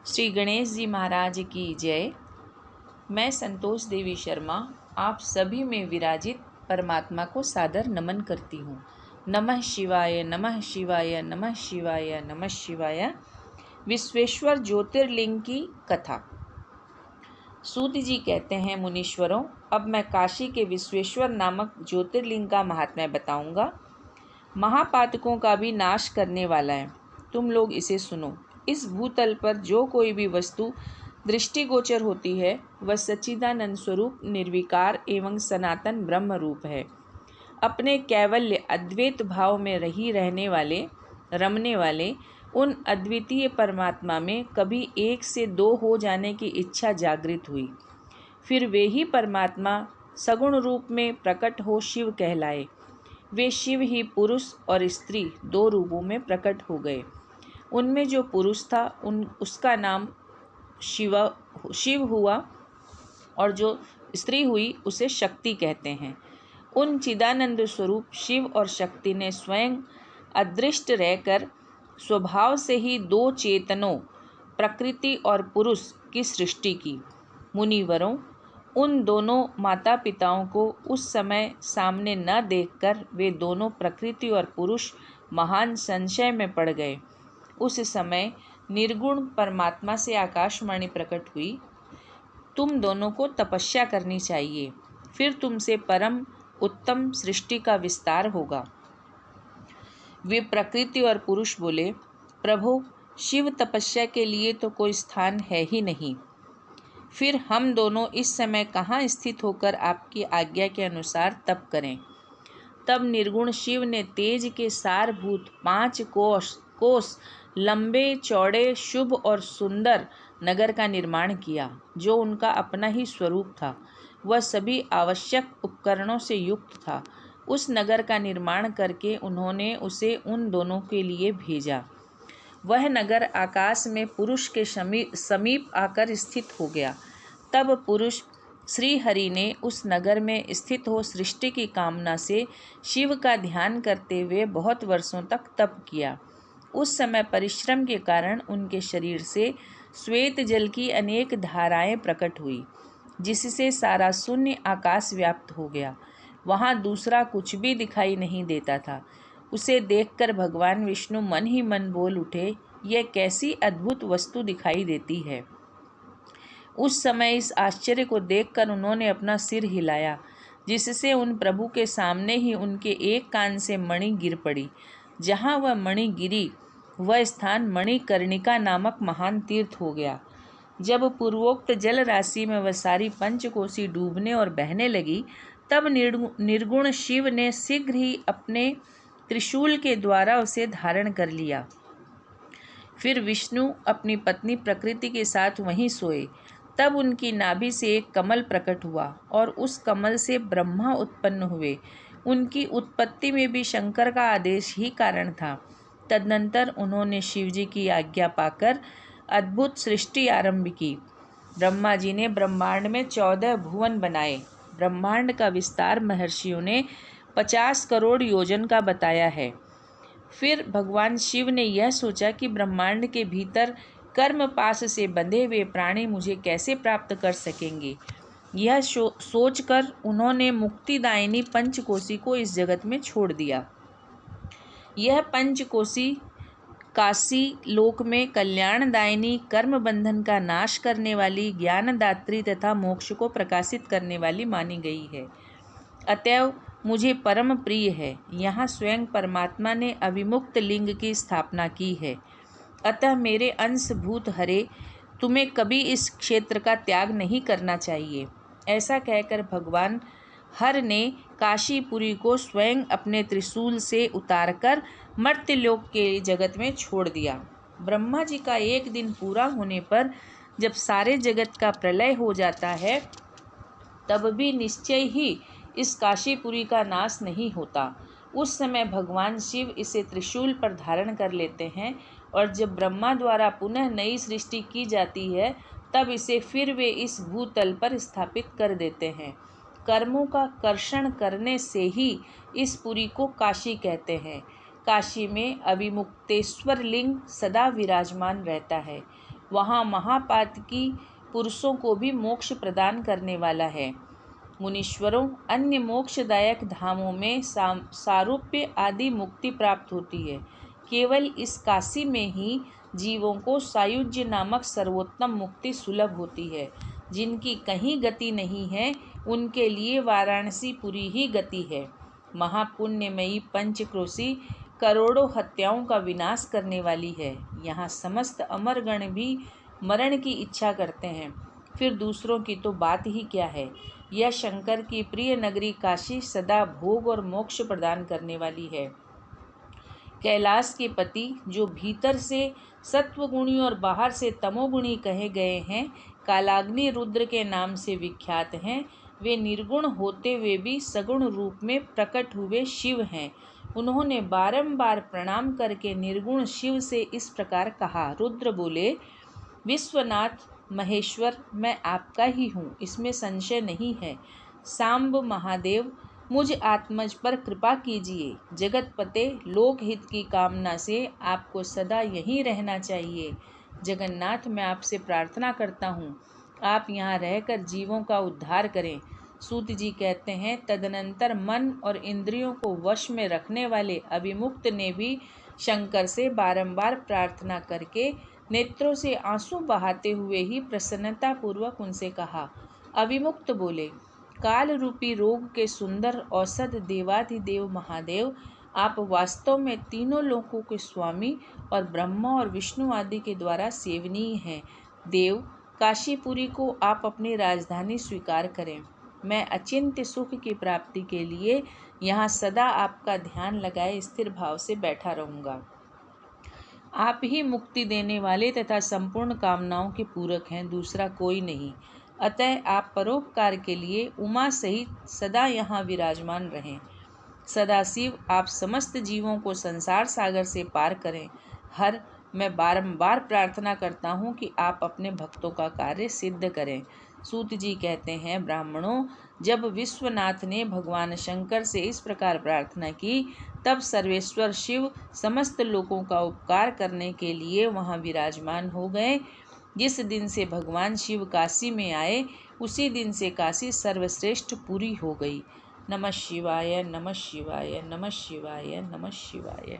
श्री गणेश जी महाराज की जय। मैं संतोष देवी शर्मा आप सभी में विराजित परमात्मा को सादर नमन करती हूँ। नमः शिवाय, नमः शिवाय, नमः शिवाय, नमः शिवाय। विश्वेश्वर ज्योतिर्लिंग की कथा। सूत जी कहते हैं, मुनीश्वरों, अब मैं काशी के विश्वेश्वर नामक ज्योतिर्लिंग का महात्म्य बताऊंगा। महापातकों का भी नाश करने वाला है। तुम लोग इसे सुनो। इस भूतल पर जो कोई भी वस्तु दृष्टिगोचर होती है वह सच्चिदानंद स्वरूप निर्विकार एवं सनातन ब्रह्म रूप है। अपने कैवल्य अद्वैत भाव में रमने वाले उन अद्वितीय परमात्मा में कभी एक से दो हो जाने की इच्छा जागृत हुई। फिर वे ही परमात्मा सगुण रूप में प्रकट हो शिव कहलाए। वे शिव ही पुरुष और स्त्री दो रूपों में प्रकट हो गए। उनमें जो पुरुष था उसका नाम शिव हुआ और जो स्त्री हुई उसे शक्ति कहते हैं। उन चिदानंद स्वरूप शिव और शक्ति ने स्वयं अदृष्ट रहकर स्वभाव से ही दो चेतनों प्रकृति और पुरुष की सृष्टि की। मुनिवरों, उन दोनों माता पिताओं को उस समय सामने न देखकर वे दोनों प्रकृति और पुरुष महान संशय में पड़ गए। उस समय निर्गुण परमात्मा से आकाशवाणी प्रकट हुई, तुम दोनों को तपस्या करनी चाहिए, फिर तुमसे परम उत्तम सृष्टि का विस्तार होगा। वे प्रकृति और पुरुष बोले, प्रभु, शिव तपस्या के लिए तो कोई स्थान है ही नहीं। फिर हम दोनों इस समय कहाँ स्थित होकर आपकी आज्ञा के अनुसार तप करें। तब निर्गुण शिव ने तेज के सारभूत 5 कोस लंबे चौड़े शुभ और सुंदर नगर का निर्माण किया, जो उनका अपना ही स्वरूप था। वह सभी आवश्यक उपकरणों से युक्त था। उस नगर का निर्माण करके उन्होंने उसे उन दोनों के लिए भेजा। वह नगर आकाश में पुरुष के समीप आकर स्थित हो गया। तब पुरुष श्री हरि ने उस नगर में स्थित हो सृष्टि की कामना से शिव का ध्यान करते हुए बहुत वर्षों तक तप किया। उस समय परिश्रम के कारण उनके शरीर से श्वेत जल की अनेक धाराएं प्रकट हुई, जिससे सारा शून्य आकाश व्याप्त हो गया। वहाँ दूसरा कुछ भी दिखाई नहीं देता था। उसे देखकर भगवान विष्णु मन ही मन बोल उठे, यह कैसी अद्भुत वस्तु दिखाई देती है। उस समय इस आश्चर्य को देखकर उन्होंने अपना सिर हिलाया, जिससे उन प्रभु के सामने ही उनके एक कान से मणि गिर पड़ी। जहाँ वह मणि गिरी वह स्थान मणिकर्णिका नामक महान तीर्थ हो गया। जब पूर्वोक्त जल राशि में वह सारी पंचकोशी डूबने और बहने लगी, तब निर्गुण शिव ने शीघ्र ही अपने त्रिशूल के द्वारा उसे धारण कर लिया। फिर विष्णु अपनी पत्नी प्रकृति के साथ वहीं सोए। तब उनकी नाभि से एक कमल प्रकट हुआ और उस कमल से ब्रह्मा उत्पन्न हुए। उनकी उत्पत्ति में भी शंकर का आदेश ही कारण था। तदनंतर उन्होंने शिवजी की आज्ञा पाकर अद्भुत सृष्टि आरंभ की। ब्रह्मा जी ने ब्रह्मांड में 14 भुवन बनाए। ब्रह्मांड का विस्तार महर्षियों ने 50 करोड़ योजन का बताया है। फिर भगवान शिव ने यह सोचा कि ब्रह्मांड के भीतर कर्म पाश से बंधे हुए प्राणी मुझे कैसे प्राप्त कर सकेंगे। यह सोचकर उन्होंने मुक्तिदायिनी पंचकोशी को इस जगत में छोड़ दिया। यह पंचकोशी काशी लोक में कल्याणदायिनी, कर्म बंधन का नाश करने वाली, ज्ञानदात्री तथा मोक्ष को प्रकाशित करने वाली मानी गई है। अतएव मुझे परम प्रिय है। यहाँ स्वयं परमात्मा ने अविमुक्त लिंग की स्थापना की है। अतः मेरे अंशभूत हरे, तुम्हें कभी इस क्षेत्र का त्याग नहीं करना चाहिए। ऐसा कहकर भगवान हर ने काशीपुरी को स्वयं अपने त्रिशूल से उतारकर मर्त्यलोक के जगत में छोड़ दिया। ब्रह्मा जी का एक दिन पूरा होने पर जब सारे जगत का प्रलय हो जाता है, तब भी निश्चय ही इस काशीपुरी का नाश नहीं होता। उस समय भगवान शिव इसे त्रिशूल पर धारण कर लेते हैं और जब ब्रह्मा द्वारा पुनः नई सृष्टि की जाती है, तब इसे फिर वे इस भूतल पर स्थापित कर देते हैं। कर्मों का कर्षण करने से ही इस पुरी को काशी कहते हैं। काशी में अविमुक्तेश्वर लिंग सदा विराजमान रहता है। वहाँ महापातकी पुरुषों को भी मोक्ष प्रदान करने वाला है। मुनीश्वरों, अन्य मोक्षदायक धामों में सारूप्य आदि मुक्ति प्राप्त होती है। केवल इस काशी में ही जीवों को सायुज्य नामक सर्वोत्तम मुक्ति सुलभ होती है। जिनकी कहीं गति नहीं है, उनके लिए वाराणसी पुरी ही गति है। महापुण्यमयी पंचक्रोशी करोड़ों हत्याओं का विनाश करने वाली है। यहाँ समस्त अमरगण भी मरण की इच्छा करते हैं, फिर दूसरों की तो बात ही क्या है। यह शंकर की प्रिय नगरी काशी सदा भोग और मोक्ष प्रदान करने वाली है। कैलाश के पति, जो भीतर से सत्वगुणी और बाहर से तमोगुणी कहे गए हैं, कालाग्नि रुद्र के नाम से विख्यात हैं। वे निर्गुण होते हुए भी सगुण रूप में प्रकट हुए शिव हैं। उन्होंने बारंबार प्रणाम करके निर्गुण शिव से इस प्रकार कहा। रुद्र बोले, विश्वनाथ महेश्वर, मैं आपका ही हूँ, इसमें संशय नहीं है। सांब महादेव, मुझ आत्मज पर कृपा कीजिए। जगतपते, लोकहित की कामना से आपको सदा यहीं रहना चाहिए। जगन्नाथ, मैं आपसे प्रार्थना करता हूँ, आप यहाँ रहकर जीवों का उद्धार करें। सूत जी कहते हैं, तदनंतर मन और इंद्रियों को वश में रखने वाले अभिमुक्त ने भी शंकर से बारंबार प्रार्थना करके नेत्रों से आंसू बहाते हुए ही प्रसन्नतापूर्वक उनसे कहा। अभिमुक्त बोले, काल रूपी रोग के सुंदर औषध देवाधिदेव महादेव, आप वास्तव में तीनों लोकों के स्वामी और ब्रह्मा और विष्णु आदि के द्वारा सेवनीय हैं। देव, काशीपुरी को आप अपनी राजधानी स्वीकार करें। मैं अचिंत्य सुख की प्राप्ति के लिए यहाँ सदा आपका ध्यान लगाए स्थिर भाव से बैठा रहूँगा। आप ही मुक्ति देने वाले तथा संपूर्ण कामनाओं के पूरक हैं, दूसरा कोई नहीं। अतः आप परोपकार के लिए उमा सहित सदा यहाँ विराजमान रहें। सदाशिव, आप समस्त जीवों को संसार सागर से पार करें। हर, मैं बारंबार प्रार्थना करता हूँ कि आप अपने भक्तों का कार्य सिद्ध करें। सूत जी कहते हैं, ब्राह्मणों, जब विश्वनाथ ने भगवान शंकर से इस प्रकार प्रार्थना की, तब सर्वेश्वर शिव समस्त लोगों का उपकार करने के लिए वहाँ विराजमान हो गए। जिस दिन से भगवान शिव काशी में आए, उसी दिन से काशी सर्वश्रेष्ठ पुरी हो गई। नमः शिवाय, नमः शिवाय, नमः शिवाय, नमः शिवाय।